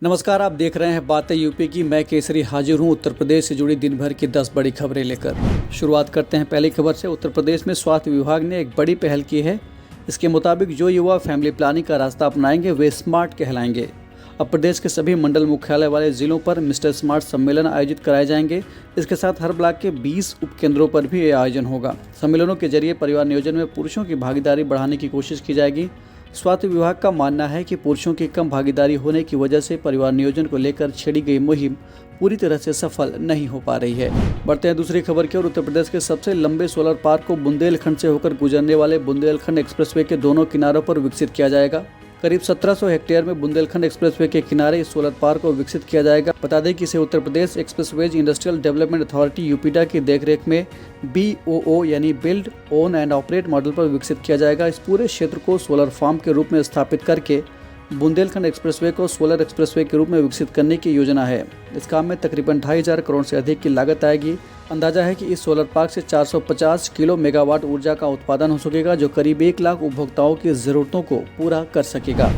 नमस्कार, आप देख रहे हैं बातें यूपी की। मैं केसरी हाजिर हूं उत्तर प्रदेश से जुड़ी दिन भर की 10 बड़ी खबरें लेकर। शुरुआत करते हैं पहली खबर से। उत्तर प्रदेश में स्वास्थ्य विभाग ने एक बड़ी पहल की है। इसके मुताबिक जो युवा फैमिली प्लानिंग का रास्ता अपनाएंगे वे स्मार्ट कहलाएंगे। अब प्रदेश के सभी मंडल मुख्यालय वाले जिलों पर मिस्टर स्मार्ट सम्मेलन आयोजित कराए जाएंगे। इसके साथ हर ब्लॉक के 20 उपकेंद्रों पर भी ये आयोजन होगा। सम्मेलनों के जरिए परिवार नियोजन में पुरुषों की भागीदारी बढ़ाने की कोशिश की जाएगी। स्वास्थ्य विभाग का मानना है कि पुरुषों की कम भागीदारी होने की वजह से परिवार नियोजन को लेकर छेड़ी गई मुहिम पूरी तरह से सफल नहीं हो पा रही है। बढ़ते हैं दूसरी खबर की ओर। उत्तर प्रदेश के सबसे लंबे सोलर पार्क को बुंदेलखंड से होकर गुजरने वाले बुंदेलखंड एक्सप्रेसवे के दोनों किनारों पर विकसित किया जाएगा। करीब 1700 हेक्टेयर में बुंदेलखंड एक्सप्रेसवे के किनारे इस सोलर पार्क को विकसित किया जाएगा। बता दें कि इसे Uttar Pradesh expressways industrial development authority UPEIDA की देखरेख में BOO यानी build own and operate model पर विकसित किया जाएगा। इस पूरे क्षेत्र को सोलर फार्म के रूप में स्थापित करके बुंदेलखंड एक्सप्रेसवे को सोलर एक्सप्रेसवे के रूप में विकसित करने की योजना है। इस काम में तकरीबन 2500 करोड़ से अधिक की लागत आएगी। अंदाजा है कि इस सोलर पार्क से 450 किलो मेगावाट ऊर्जा का उत्पादन हो सकेगा, जो करीब 1 लाख उपभोक्ताओं की ज़रूरतों को पूरा कर सकेगा।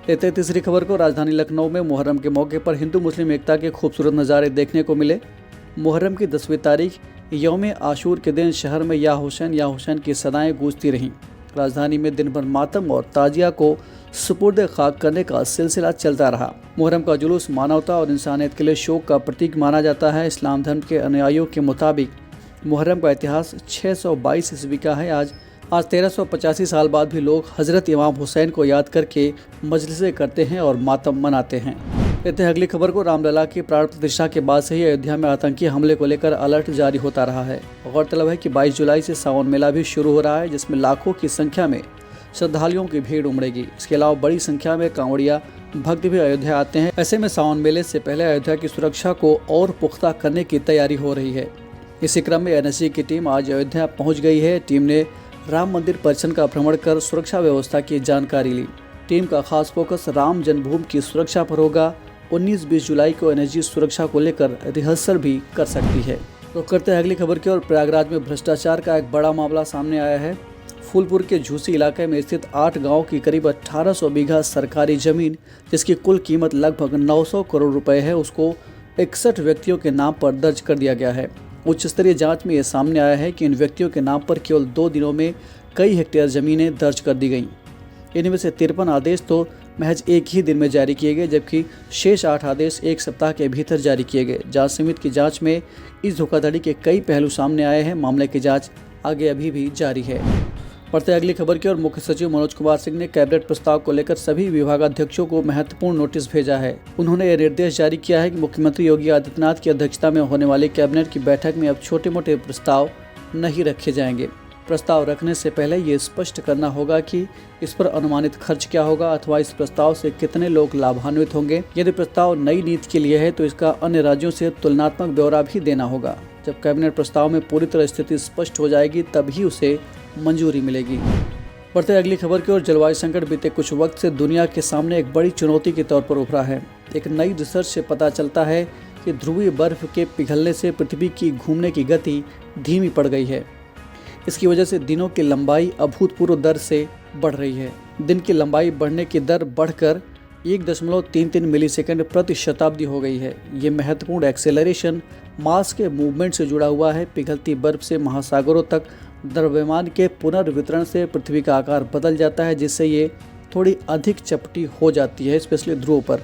लेते तीसरी खबर को। राजधानी लखनऊ में मुहर्रम के मौके पर हिंदू मुस्लिम एकता के खूबसूरत नज़ारे देखने को मिले। मुहर्रम की 10वीं तारीख यौम आशूर के दिन शहर में या हुसैन की सदाएं गूंजती रहीं। राजधानी में दिन भर मातम और ताजिया को सुपुर्द खाक करने का सिलसिला चलता रहा। मुहर्रम का जुलूस मानवता और इंसानियत के लिए शोक का प्रतीक माना जाता है। इस्लाम धर्म के अनुयायियों के मुताबिक मुहर्रम का इतिहास 622 ईस्वी का है। आज 1385 साल बाद भी लोग हज़रत इमाम हुसैन को याद करके मजलिसें करते हैं और मातम मनाते हैं। कहते हैं अगली खबर को। रामलला की प्राण प्रतिष्ठा के बाद से ही अयोध्या में आतंकी हमले को लेकर अलर्ट जारी होता रहा है। गौरतलब है कि 22 जुलाई से सावन मेला भी शुरू हो रहा है, जिसमें लाखों की संख्या में श्रद्धालुओं की भीड़ उमड़ेगी। इसके अलावा बड़ी संख्या में कांवड़िया भक्त भी अयोध्या आते हैं। ऐसे में सावन मेले से पहले अयोध्या की सुरक्षा को और पुख्ता करने की तैयारी हो रही है। इसी क्रम में NSG की टीम आज अयोध्या पहुंच गई है। टीम ने राम मंदिर परिसर का भ्रमण कर सुरक्षा व्यवस्था की जानकारी ली। टीम का खास फोकस राम जन्मभूमि की सुरक्षा पर होगा। 19-20 जुलाई को NSG सुरक्षा को लेकर रिहर्सल भी कर सकती है। तो करते हैं अगली खबर की ओर। प्रयागराज में भ्रष्टाचार का एक बड़ा मामला सामने आया है। फूलपुर के झूसी इलाके में स्थित 8 गांव की करीब 1800 बीघा सरकारी जमीन, जिसकी कुल कीमत लगभग 900 करोड़ रुपए है, उसको 61 व्यक्तियों के नाम पर दर्ज कर दिया गया है। उच्च स्तरीय जांच में यह सामने आया है कि इन व्यक्तियों के नाम पर केवल 2 दिनों में कई हेक्टेयर जमीनें दर्ज कर दी गईं। इनमें से 53 आदेश तो महज एक ही दिन में जारी किए गए, जबकि शेष 8 आदेश 1 सप्ताह के भीतर जारी किए गए। जांच समिति की जांच में इस धोखाधड़ी के कई पहलू सामने आए हैं। मामले की जांच आगे अभी भी जारी है। बढ़ते अगली खबर की ओर। मुख्य सचिव मनोज कुमार सिंह ने कैबिनेट प्रस्ताव को लेकर सभी विभागाध्यक्षों को महत्वपूर्ण नोटिस भेजा है। उन्होंने यह निर्देश जारी किया है कि मुख्यमंत्री योगी आदित्यनाथ की अध्यक्षता में होने वाली कैबिनेट की बैठक में अब छोटे मोटे प्रस्ताव नहीं रखे जाएंगे। प्रस्ताव रखने से पहले ये स्पष्ट करना होगा कि इस पर अनुमानित खर्च क्या होगा अथवा इस प्रस्ताव से कितने लोग लाभान्वित होंगे। यदि प्रस्ताव नई नीति के लिए है तो इसका अन्य राज्यों से तुलनात्मक ब्यौरा भी देना होगा। जब कैबिनेट प्रस्ताव में पूरी तरह स्थिति स्पष्ट हो जाएगी तभी उसे मंजूरी मिलेगी। बढ़ते अगली खबर की ओर। जलवायु संकट बीते कुछ वक्त से दुनिया के सामने एक बड़ी चुनौती के तौर पर उभरा है। एक नई रिसर्च से पता चलता है कि ध्रुवीय बर्फ के पिघलने से पृथ्वी की घूमने की गति धीमी पड़ गई है। इसकी वजह से दिनों की लंबाई अभूतपूर्व दर से बढ़ रही है। दिन की लंबाई बढ़ने की दर बढ़कर 1.33 मिलीसेकंड प्रति शताब्दी हो गई है। ये महत्वपूर्ण एक्सेलरेशन मास के मूवमेंट से जुड़ा हुआ है। पिघलती बर्फ से महासागरों तक द्रव्यमान के पुनर्वितरण से पृथ्वी का आकार बदल जाता है, जिससे ये थोड़ी अधिक चपटी हो जाती है, स्पेशली ध्रुव पर।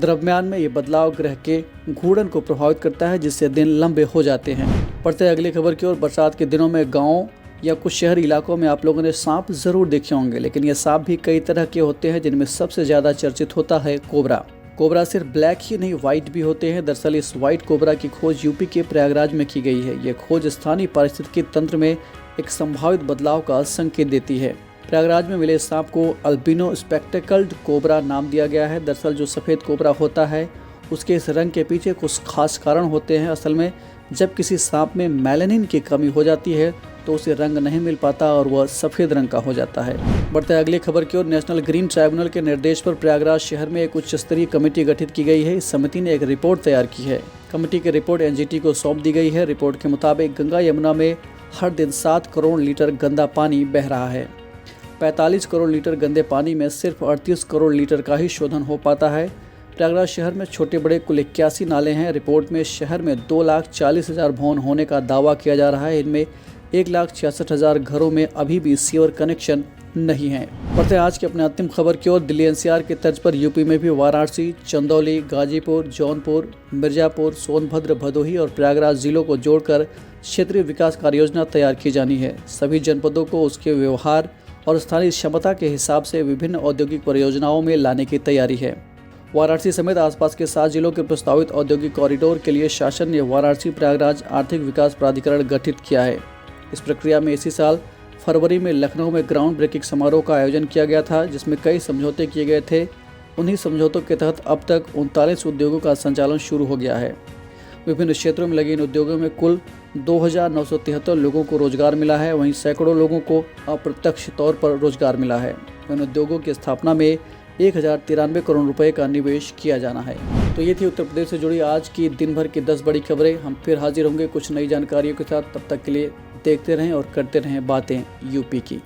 द्रव्यमान में ये बदलाव ग्रह के घूर्णन को प्रभावित करता है, जिससे दिन लंबे हो जाते हैं। बढ़ते अगली खबर की ओर। बरसात के दिनों में गाँव या कुछ शहरी इलाकों में आप लोगों ने सांप जरूर देखे होंगे, लेकिन ये सांप भी कई तरह के होते हैं, जिनमें सबसे ज़्यादा चर्चित होता है कोबरा। कोबरा सिर्फ ब्लैक ही नहीं व्हाइट भी होते हैं। दरअसल इस व्हाइट कोबरा की खोज यूपी के प्रयागराज में की गई है। यह खोज स्थानीय पारिस्थितिकी तंत्र में एक संभावित बदलाव का संकेत देती है। प्रयागराज में मिले सांप को अल्बिनो स्पेक्टेकल्ड कोबरा नाम दिया गया है। दरअसल जो सफ़ेद कोबरा होता है उसके इस रंग के पीछे कुछ खास कारण होते हैं। असल में जब किसी सांप में मेलानिन की कमी हो जाती है तो उसे रंग नहीं मिल पाता और वह सफ़ेद रंग का हो जाता है। बढ़ते अगली खबर की ओर। नेशनल ग्रीन ट्राइब्यूनल के निर्देश पर प्रयागराज शहर में एक उच्च स्तरीय कमेटी गठित की गई है। इस समिति ने एक रिपोर्ट तैयार की है। कमेटी की रिपोर्ट NGT को सौंप दी गई है। रिपोर्ट के मुताबिक गंगा यमुना में हर दिन 7 करोड़ लीटर गंदा पानी बह रहा है। 45 करोड़ लीटर गंदे पानी में सिर्फ 38 करोड़ लीटर का ही शोधन हो पाता है। प्रयागराज शहर में छोटे बड़े कुल 81 नाले हैं। रिपोर्ट में शहर में 2,40,000 भवन होने का दावा किया जा रहा है। इनमें 1,66,000 घरों में अभी भी सीवर कनेक्शन नहीं है। बढ़ते आज की अपने अंतिम खबर की ओर। दिल्ली एनसीआर की तर्ज पर यूपी में भी वाराणसी, चंदौली, गाजीपुर, जौनपुर, मिर्जापुर, सोनभद्र, भदोही और प्रयागराज जिलों को जोड़कर क्षेत्रीय विकास कार्य योजना तैयार की जानी है। सभी जनपदों को उसके व्यवहार और स्थानीय क्षमता के हिसाब से विभिन्न औद्योगिक परियोजनाओं में लाने की तैयारी है। वाराणसी समेत आसपास के 7 जिलों के प्रस्तावित औद्योगिक कॉरिडोर के लिए शासन ने वाराणसी प्रयागराज आर्थिक विकास प्राधिकरण गठित किया है। इस प्रक्रिया में इसी साल फरवरी में लखनऊ में ग्राउंड ब्रेकिंग समारोह का आयोजन किया गया था, जिसमें कई समझौते किए गए थे। उन्हीं समझौतों के तहत अब तक 39 उद्योगों का संचालन शुरू हो गया है। विभिन्न क्षेत्रों में लगे इन उद्योगों में कुल 2,973 लोगों को रोजगार मिला है। वहीं सैकड़ों लोगों को अप्रत्यक्ष तौर पर रोजगार मिला है। इन उद्योगों की स्थापना में 1,093 करोड़ रुपए का निवेश किया जाना है। तो ये थी उत्तर प्रदेश से जुड़ी आज की दिन भर की 10 बड़ी खबरें। हम फिर हाजिर होंगे कुछ नई जानकारियों के साथ। तब तक के लिए देखते रहें और करते रहें बातें यूपी की।